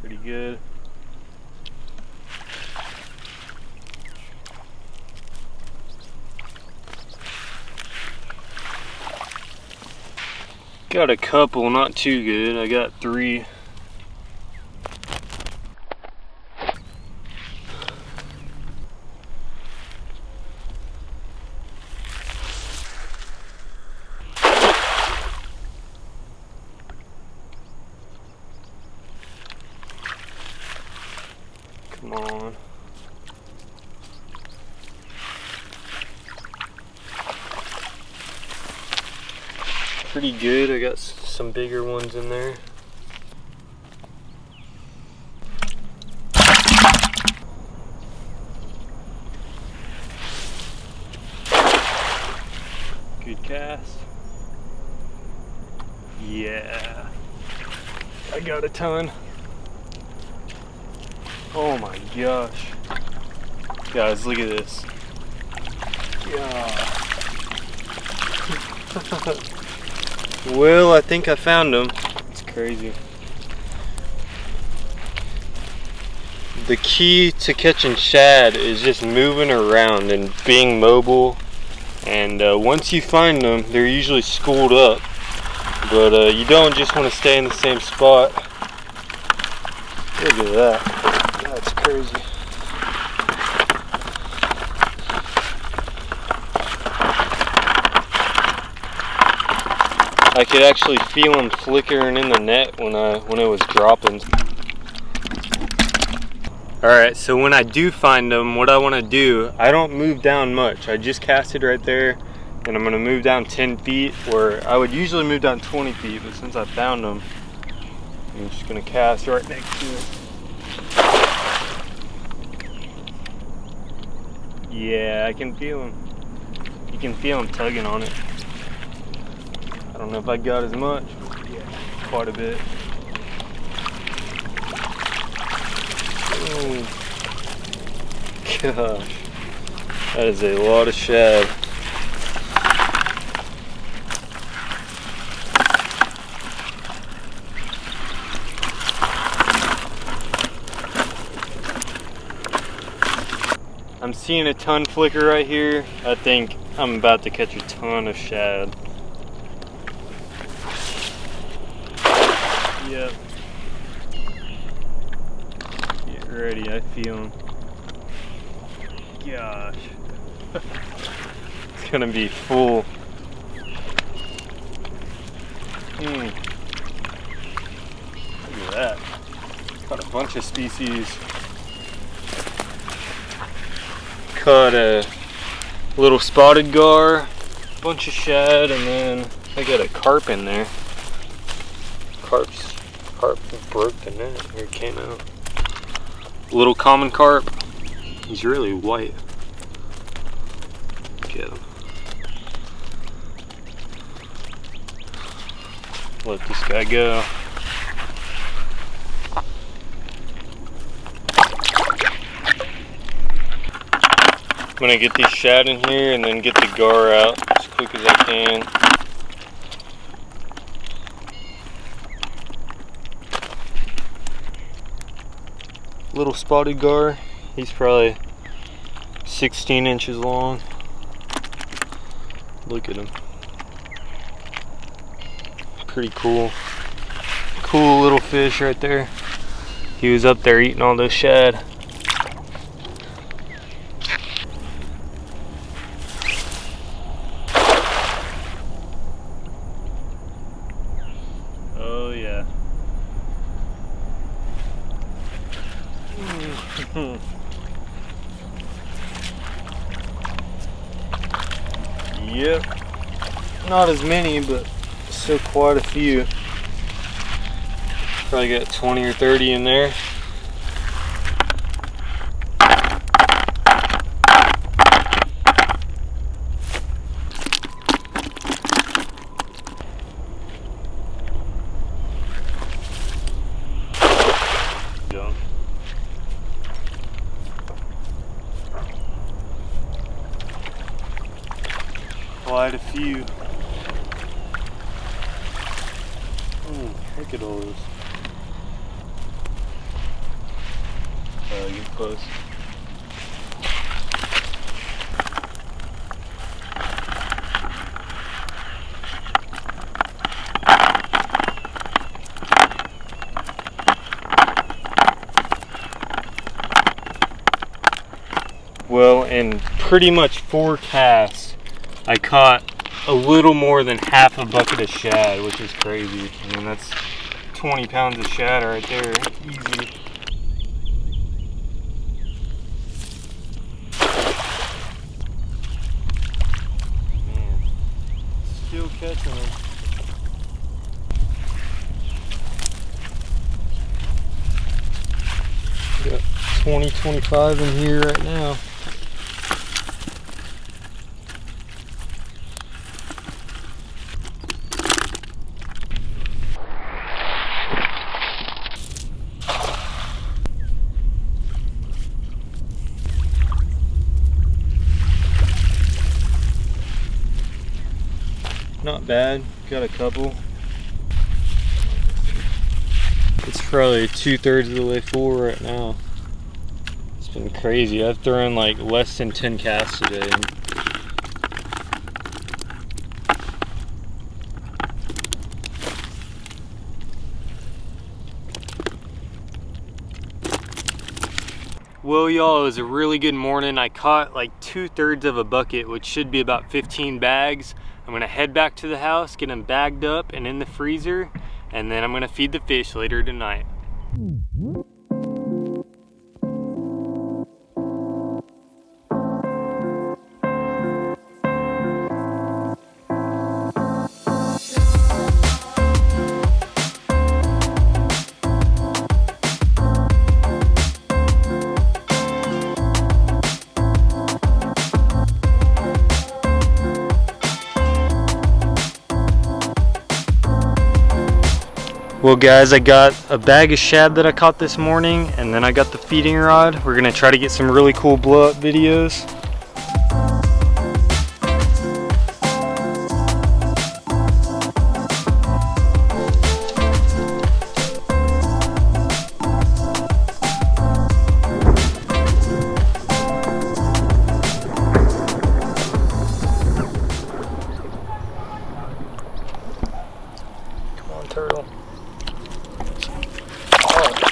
Pretty good. Got a couple, not too good. I got 3. Come on. Pretty good. I got some bigger ones in there. Good cast. Yeah. I got a ton. Oh my gosh. Guys, look at this. Yeah. Well, I think I found them. It's crazy. The key to catching shad is just moving around and being mobile. And once you find them, they're usually schooled up. But you don't just want to stay in the same spot. Look at that. That's crazy. I could actually feel them flickering in the net when it was dropping. Alright, so when I do find them, what I want to do, I don't move down much. I just cast it right there, and I'm going to move down 10 feet, where I would usually move down 20 feet, but since I found them, I'm just going to cast right next to it. Yeah, I can feel them. You can feel them tugging on it. I don't know if I got as much, but yeah, quite a bit. Oh, gosh, that is a lot of shad. I'm seeing a ton flicker right here. I think I'm about to catch a ton of shad. Yep. Get ready, I feel them. Gosh. It's gonna be full. Look at that. Got a bunch of species. Caught a little spotted gar, bunch of shad, and then I got a carp in there. Carp broke the net. Here it came out. Little common carp. He's really white. Get him. Let this guy go. I'm gonna get these shad in here and then get the gar out as quick as I can. Little spotted gar. He's probably 16 inches long. Look at him. Pretty cool. Cool little fish right there. He was up there eating all those shad. Oh yeah. Yep. Not as many, but still quite a few. Probably got 20 or 30 in there. Quite a few. Oh, look at all this. close. Well, in pretty much 4 casts, I caught a little more than half a bucket of shad, which is crazy. I mean, that's 20 pounds of shad right there, easy. Man, still catching them. Got 20, 25 in here right now. Not bad, got a couple. It's probably 2/3 of the way full right now. It's been crazy. I've thrown like less than 10 casts today. Well, y'all, it was a really good morning. I caught like 2/3 of a bucket, which should be about 15 bags. I'm gonna head back to the house, get them bagged up and in the freezer, and then I'm gonna feed the fish later tonight. Well guys, I got a bag of shad that I caught this morning, and then I got the feeding rod. We're gonna try to get some really cool blow up videos. Come on, turtle.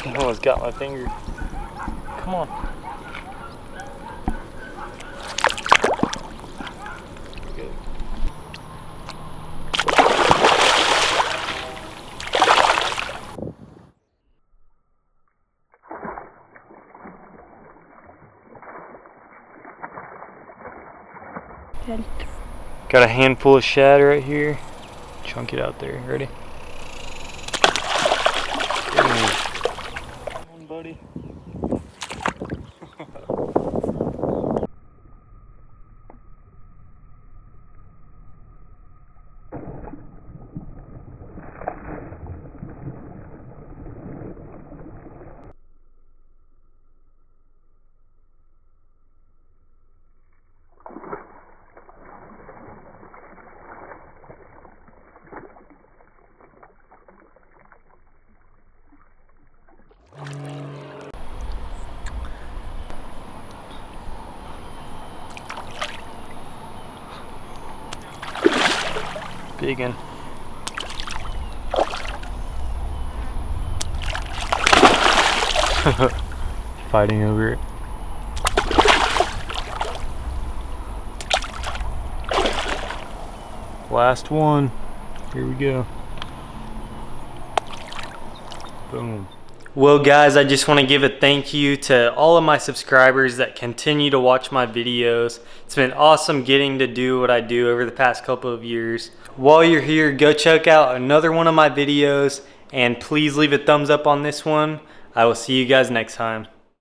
I almost got my finger. Come on. Good. Good. Got a handful of shad right here. Chunk it out there. Ready? Buddy. Big one. Fighting over it. Last one. Here we go. Boom. Well guys, I just want to give a thank you to all of my subscribers that continue to watch my videos. It's been awesome getting to do what I do over the past couple of years. While you're here, go check out another one of my videos, and please leave a thumbs up on this one. I will see you guys next time.